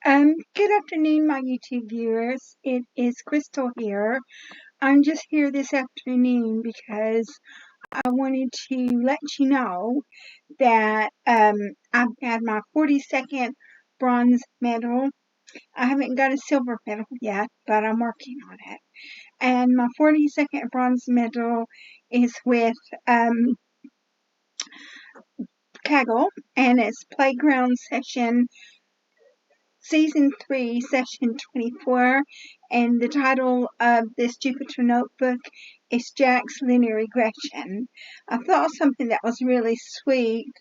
Good afternoon, my YouTube viewers. It is Crystal here. I'm just here this afternoon because I wanted to let you know that I've had my 42nd bronze medal. I haven't got a silver medal yet, but I'm working on it. And my 42nd bronze medal is with Kaggle, and it's Playground Session Season 3, Session 24, and the title of this Jupyter notebook is Jack's Linear Regression. I thought something that was really sweet.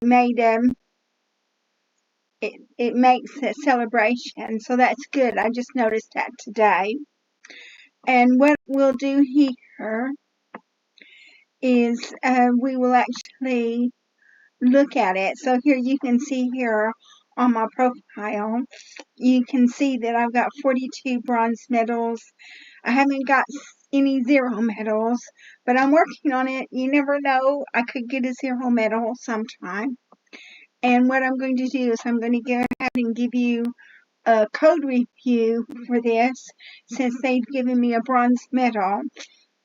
It makes a celebration, so that's good. I just noticed that today. And what we'll do here is we will actually look at it. So here you can see here on my profile, you can see that I've got 42 bronze medals. I haven't got any 0 medals, but I'm working on it. You never know, I could get a 0 medal sometime. And what I'm going to do is I'm going to go ahead and give you a code review for this, since they've given me a bronze medal.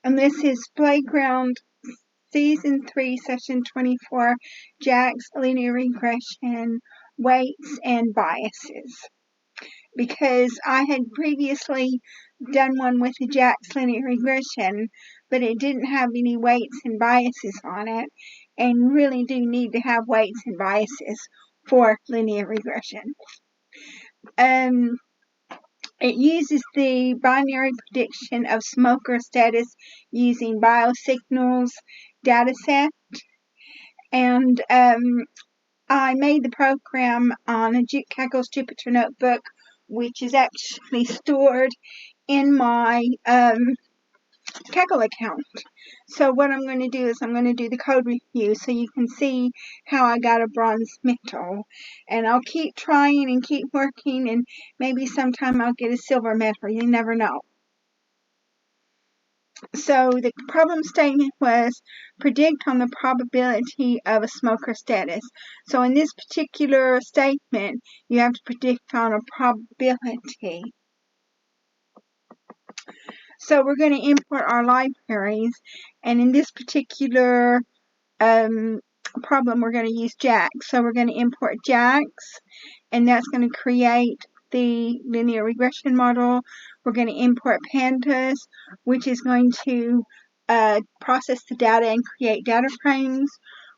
And this is Playground Season 3, Session 24, Jack's Linear Regression, Weights and Biases. Because I had previously done one with the Jack's Linear Regression, but it didn't have any weights and biases on it, and really do need to have weights and biases for linear regression. It uses the binary prediction of smoker status using biosignals dataset, and I made the program on a Kaggle's Jupyter notebook, which is actually stored in my Kaggle account. So what I'm going to do is I'm going to do the code review so you can see how I got a bronze medal. And I'll keep trying and keep working, and maybe sometime I'll get a silver medal. You never know. So the problem statement was predict on the probability of a smoker status. So in this particular statement, you have to predict on a probability. So we're going to import our libraries, and in this particular problem, we're going to use Jack. So we're going to import Jack's, and that's going to create the linear regression model. We're going to import pandas, which is going to process the data and create data frames.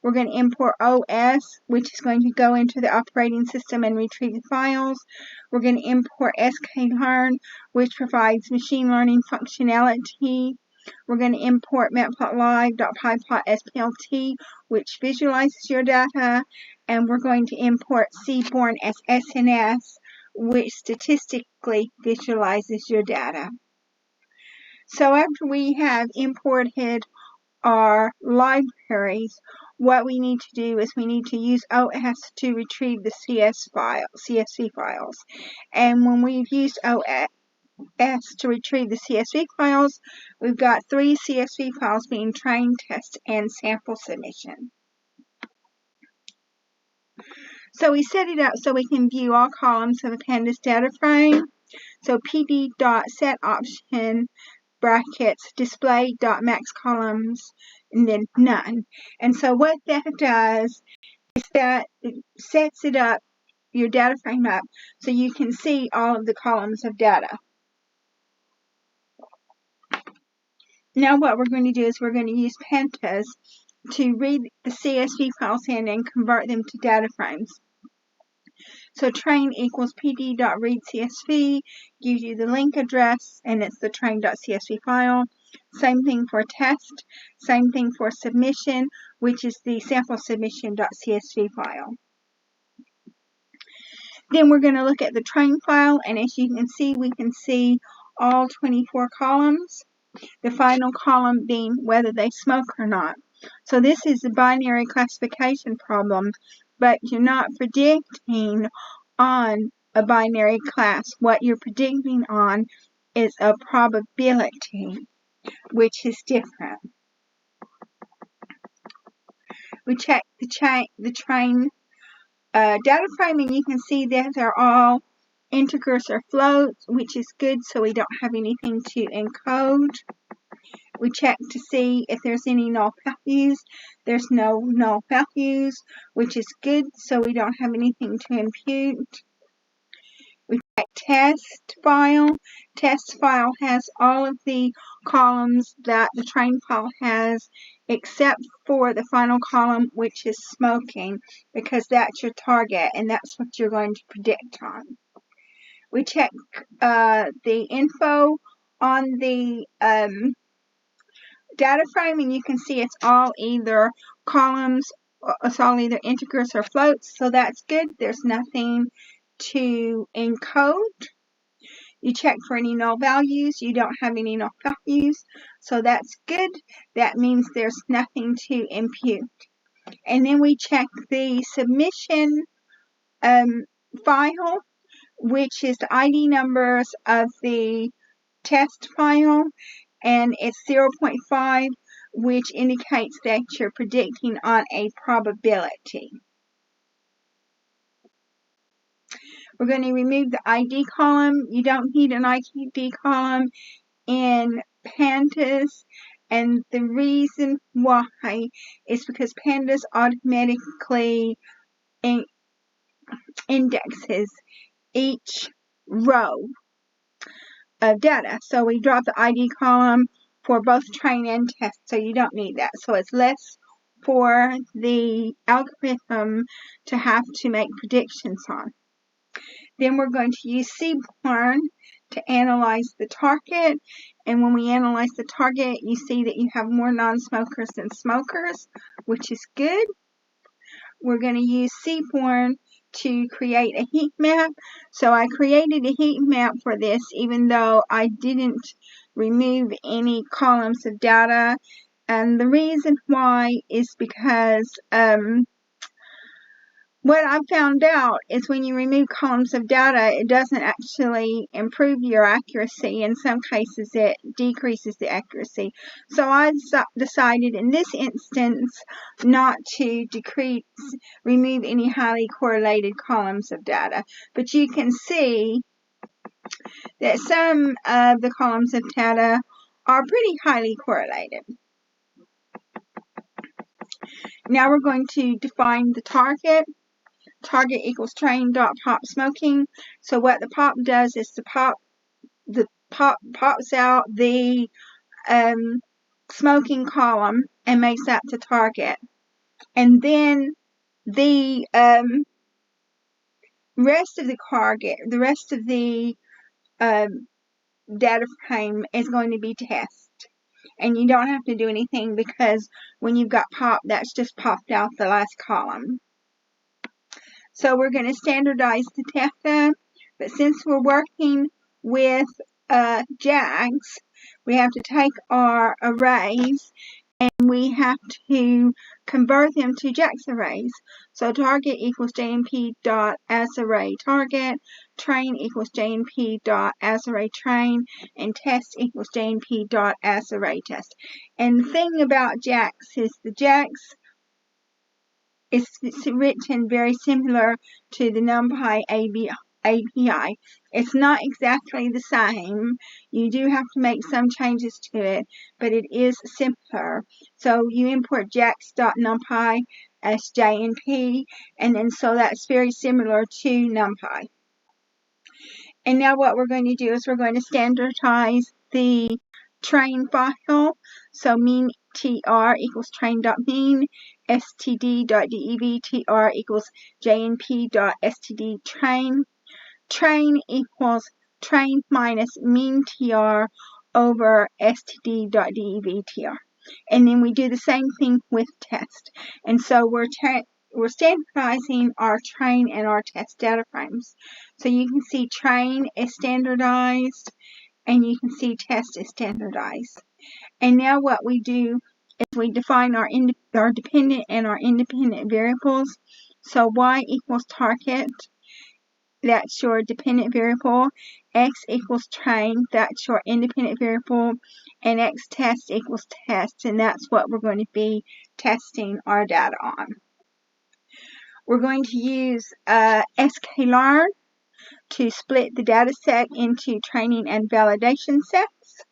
We're going to import OS, which is going to go into the operating system and retrieve the files. We're going to import sklearn, which provides machine learning functionality. We're going to import matplotlib.pyplot_splt, which visualizes your data. And we're going to import seaborn as SNS, which statistically visualizes your data. So after we have imported our libraries, what we need to do is we need to use OS to retrieve the CSV files. And when we've used OS to retrieve the CSV files, we've got 3 CSV files being train, test, and sample submission. So we set it up so we can view all columns of a pandas data frame. So pd.setOption brackets display.maxColumns, and then none. And so what that does is that it sets it up, your data frame up, so you can see all of the columns of data. Now what we're going to do is we're going to use pandas to read the CSV files in and convert them to data frames. So train equals pd.readCSV gives you the link address, and it's the train.csv file. Same thing for test, same thing for submission, which is the sample submission.csv file. Then we're going to look at the train file, and as you can see, we can see all 24 columns, the final column being whether they smoke or not. So this is a binary classification problem, but you're not predicting on a binary class. What you're predicting on is a probability, which is different. We check the train data frame, and you can see that they're all integers or floats, which is good, so we don't have anything to encode. We check to see if there's any null values. There's no null values, which is good, so we don't have anything to impute. We check test file. Test file has all of the columns that the train file has, except for the final column, which is smoking, because that's your target and that's what you're going to predict on. We check the info on the data frame, and you can see it's all either columns, it's all either integers or floats, so that's good. There's nothing to encode. You check for any null values. You don't have any null values, so that's good. That means there's nothing to impute. And then we check the submission file, which is the ID numbers of the test file, and it's 0.5, which indicates that you're predicting on a probability. We're going to remove the ID column. You don't need an ID column in Pandas, and the reason why is because Pandas automatically indexes each row of data. So we drop the ID column for both train and test, so you don't need that. So it's less for the algorithm to have to make predictions on. Then we're going to use Seaborn to analyze the target, and when we analyze the target, you see that you have more non-smokers than smokers, which is good. We're going to use Seaborn to create a heat map. So I created a heat map for this, even though I didn't remove any columns of data. And the reason why is because what I found out is when you remove columns of data, it doesn't actually improve your accuracy. In some cases, it decreases the accuracy. So I decided in this instance not to remove any highly correlated columns of data. But you can see that some of the columns of data are pretty highly correlated. Now we're going to define the target. Target equals train.pop smoking. So what the pop does is the pop pops out the smoking column and makes that the target. And then the rest of the data frame is going to be test. And you don't have to do anything because when you've got pop, that's just popped out the last column. So we're going to standardize the data, but since we're working with JAGs, we have to take our arrays and we have to convert them to JAGs arrays. So target equals jnp.asArray target, train equals jnp.asArray train, and test equals jnp.asArray test. And the thing about JAGs is the JAGs is written very similar to the NumPy API. It's not exactly the same. You do have to make some changes to it, but it is simpler. So you import jax.numpy as JNP, and then so that's very similar to NumPy. And now what we're going to do is we're going to standardize the train file. So mean tr equals train.mean, std.dev tr equals jnp.std train. Train equals train minus mean tr over std.dev tr. And then we do the same thing with test. And so we're standardizing our train and our test data frames. So you can see train is standardized and you can see test is standardized. And now what we do is we define our dependent and our independent variables. So y equals target, that's your dependent variable. X equals train, that's your independent variable. And x test equals test, and that's what we're going to be testing our data on. we're going to use sklearn to split the data set into training and validation sets.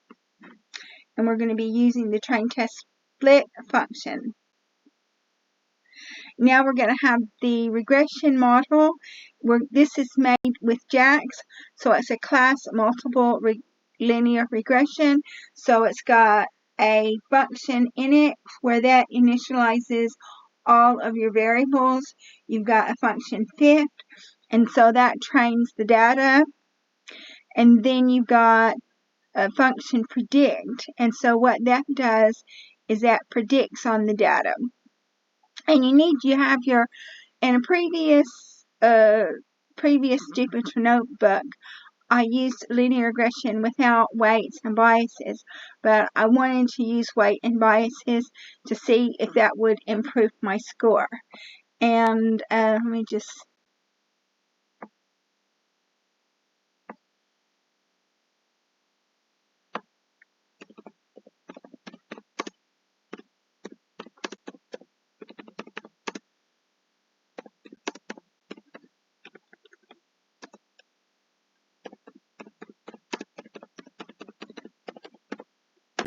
And we're going to be using the train test split function. Now we're going to have the regression model. This is made with JAX, so it's a class multiple linear regression. So it's got a function in it where that initializes all of your variables. You've got a function fit, and so that trains the data. And then you've got a function predict, and so what that does is that predicts on the data. And you have your, in a previous Jupyter notebook, I used linear regression without weights and biases, but I wanted to use weight and biases to see if that would improve my score. And let me just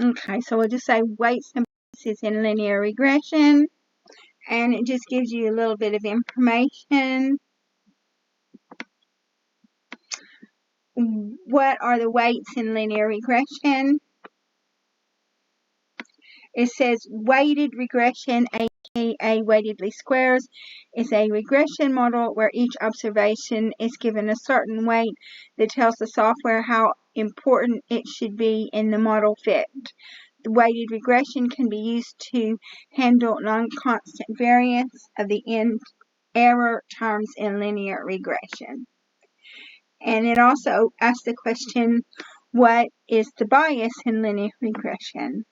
okay, so we'll just say weights and biases in linear regression, and it just gives you a little bit of information. What are the weights in linear regression? It says weighted regression, aka weighted least squares, is a regression model where each observation is given a certain weight that tells the software how important it should be in the model fit. The weighted regression can be used to handle non-constant variance of the end error terms in linear regression. And it also asks the question, what is the bias in linear regression?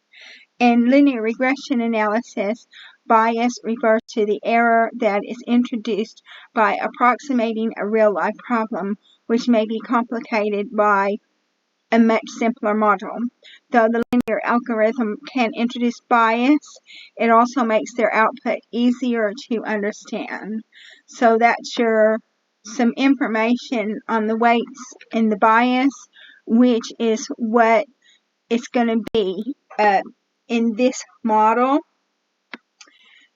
In linear regression analysis, bias refers to the error that is introduced by approximating a real-life problem, which may be complicated by a much simpler model. Though the linear algorithm can introduce bias, it also makes their output easier to understand. So that's some information on the weights and the bias, which is what it's going to be in this model.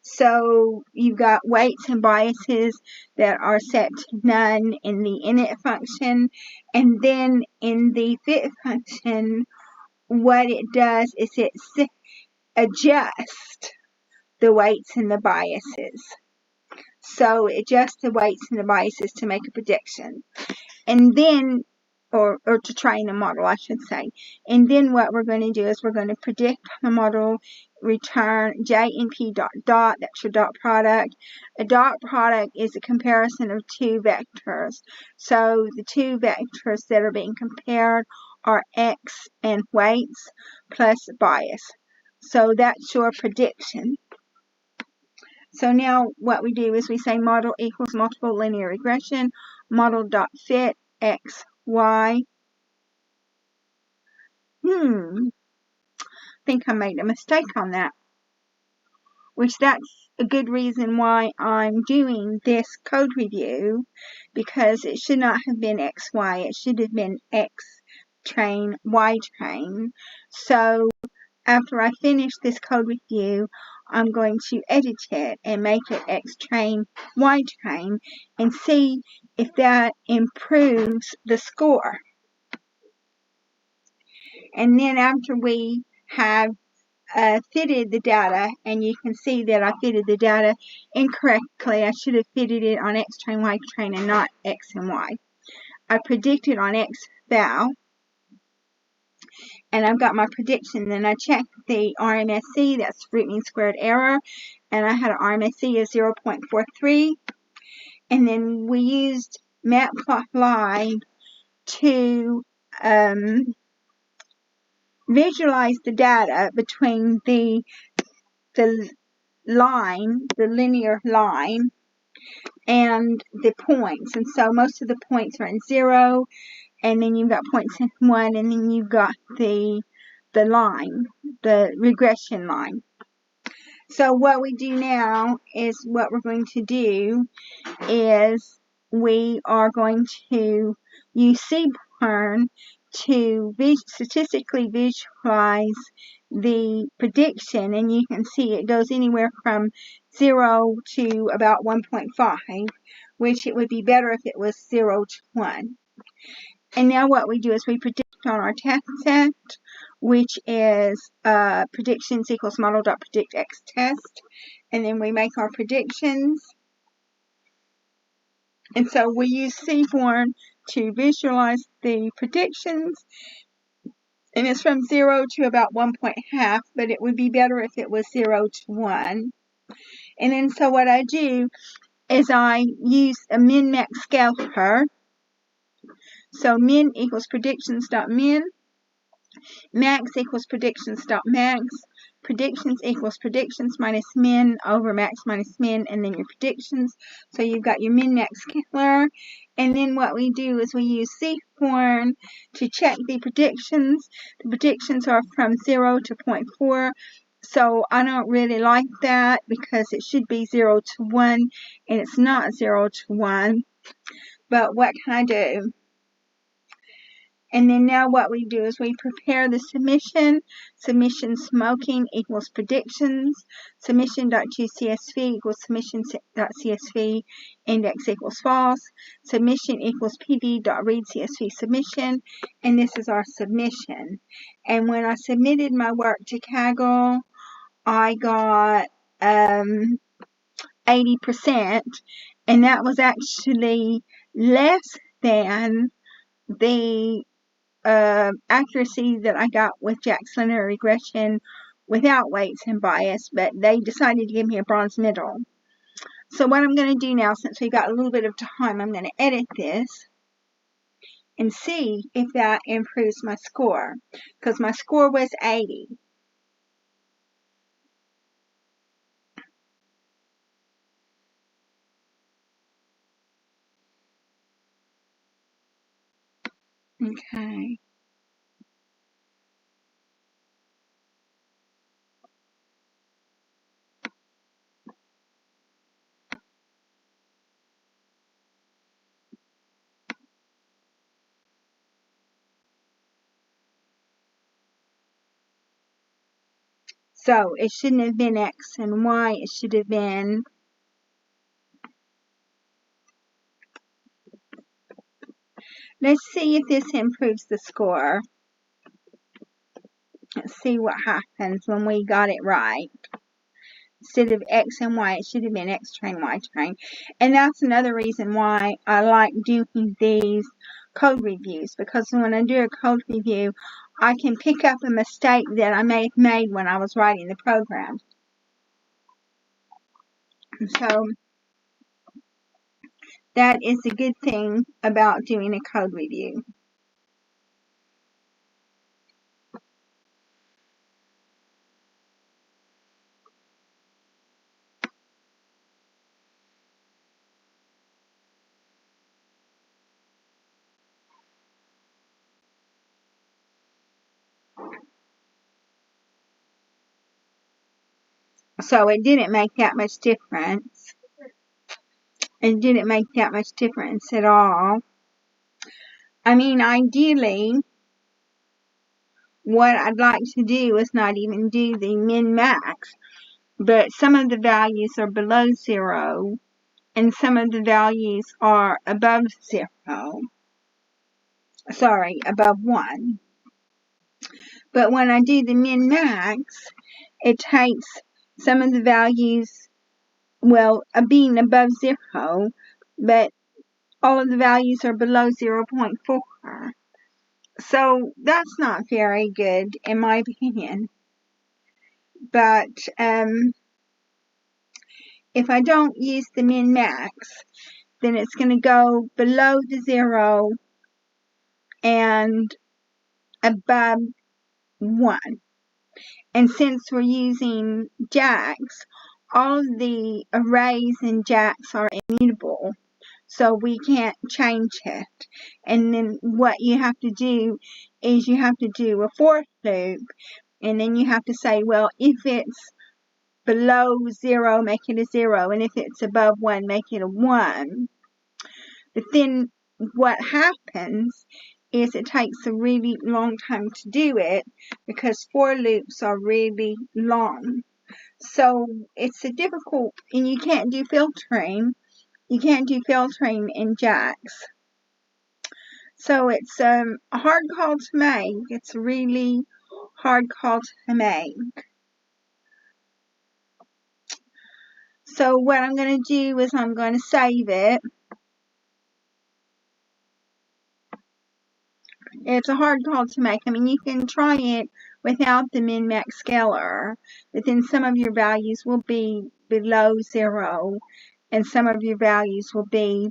So you've got weights and biases that are set to none in the init function, and then in the fit function, what it does is it adjusts the weights and the biases. So it adjusts the weights and the biases to make a prediction. And then, or to train a model, I should say. And then what we're going to do is we're going to predict the model, return j and p dot dot, that's your dot product. A dot product is a comparison of two vectors. So the two vectors that are being compared are x and weights plus bias. So that's your prediction. So now what we do is we say model equals multiple linear regression, model dot fit x, y. I think I made a mistake on that. Which that's a good reason why I'm doing this code review, because it should not have been XY, it should have been X train, Y train. So after I finish this code review, I'm going to edit it and make it X train, Y train, and see if that improves the score. And then after we have fitted the data, and you can see that I fitted the data incorrectly. I should have fitted it on X train, Y train, and not X and Y. I predicted on X val, and I've got my prediction. Then I checked the RMSE, that's root mean squared error, and I had an RMSE of 0.43. And then we used matplotlib to visualize the data between the line, the linear line, and the points. And so most of the points are in 0, and then you've got points in 1, and then you've got the line, the regression line. So what we do now is what we're going to do is we are going to use seaborn to statistically visualize the prediction, and you can see it goes anywhere from 0 to about 1.5, which it would be better if it was 0 to 1. And now what we do is we predict on our test set, which is predictions equals model.predictx test, and then we make our predictions. And so we use seaborn to visualize the predictions, and it's from 0 to about 1.5, but it would be better if it was 0 to 1. And then so what I do is I use a min-max scaler. So min equals predictions.min, max equals predictions.max, predictions equals predictions minus min over max minus min, and then your predictions. So you've got your min-max scalar, and then what we do is we use seaborn to check the predictions. The predictions are from 0 to 0.4. So I don't really like that because it should be 0 to 1, and it's not 0 to 1. But what can I do? And then now what we do is we prepare the submission. Submission smoking equals predictions. Submission.tocsv equals submission.csv index equals false. Submission equals pd.readcsv submission. And this is our submission. And when I submitted my work to Kaggle, I got 80%. And that was actually less than the accuracy that I got with Jack's linear regression without weights and bias, but they decided to give me a bronze medal. So what I'm going to do now, since we've got a little bit of time, I'm going to edit this and see if that improves my score, because my score was 80. Okay. So it shouldn't have been X and Y, it should have been let's see if this improves the score. Let's see what happens when we got it right. Instead of X and Y, it should have been X train, Y train. And that's another reason why I like doing these code reviews, because when I do a code review, I can pick up a mistake that I may have made when I was writing the program. So that is a good thing about doing a code review. So it didn't make that much difference. It didn't make that much difference at all. I mean, ideally, what I'd like to do is not even do the min-max, but some of the values are below 0, and some of the values are above 0. Sorry, above 1. But when I do the min-max, it takes some of the values, well, being above 0, but all of the values are below 0.4. So that's not very good, in my opinion. But if I don't use the min-max, then it's going to go below the 0 and above 1. And since we're using jacks, all of the arrays in jacks are immutable, so we can't change it. And then what you have to do is you have to do a for loop, and then you have to say, well, if it's below 0, make it a 0. And if it's above 1, make it a 1. But then what happens is it takes a really long time to do it because for loops are really long. So it's a difficult, and you can't do filtering. You can't do filtering in jacks. So it's a hard call to make. It's a really hard call to make. So what I'm going to do is I'm going to save it. It's a hard call to make. I mean, you can try it without the min-max scaler, but then some of your values will be below 0, and some of your values will be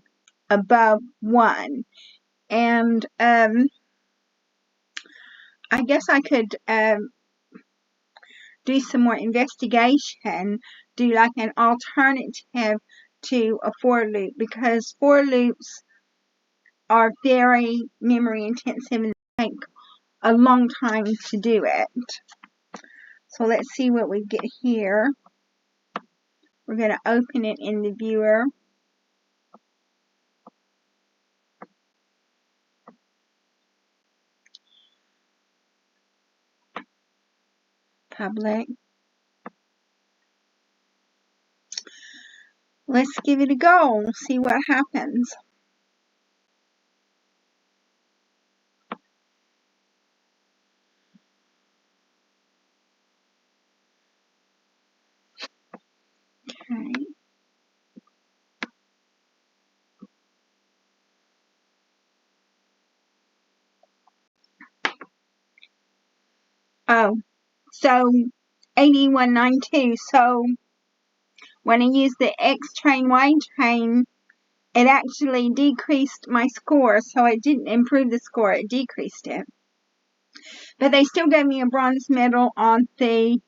above 1. And I guess I could do some more investigation, do like an alternative to a for loop, because for loops are very memory intensive and take a long time to do it. So let's see what we get here. We're going to open it in the viewer. Public. Let's give it a go, see what happens. Okay. Oh, so 8192. So when I use the X train, Y train, it actually decreased my score. So it didn't improve the score, it decreased it. But they still gave me a bronze medal on the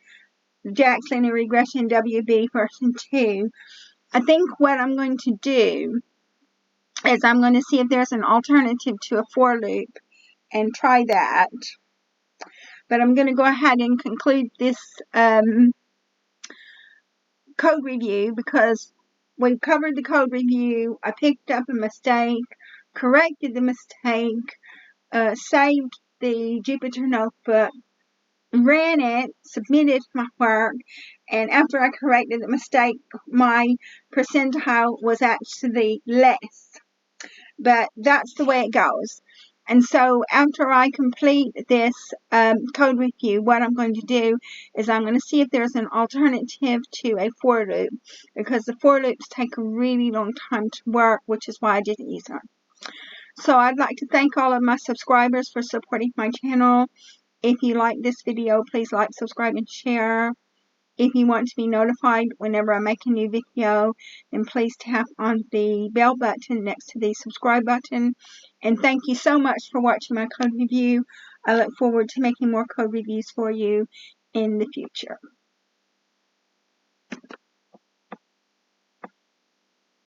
Jack's Linear Regression WB version 2. I think what I'm going to do is I'm going to see if there's an alternative to a for loop and try that. But I'm going to go ahead and conclude this code review because we covered the code review. I picked up a mistake, corrected the mistake, saved the Jupyter notebook, ran it, submitted my work, and after I corrected the mistake, my percentile was actually less. But that's the way it goes. And so after I complete this code review, what I'm going to do is I'm going to see if there's an alternative to a for loop, because the for loops take a really long time to work, which is why I didn't use them. So I'd like to thank all of my subscribers for supporting my channel. If you like this video, please like, subscribe, and share. If you want to be notified whenever I make a new video, then please tap on the bell button next to the subscribe button. And thank you so much for watching my code review. I look forward to making more code reviews for you in the future.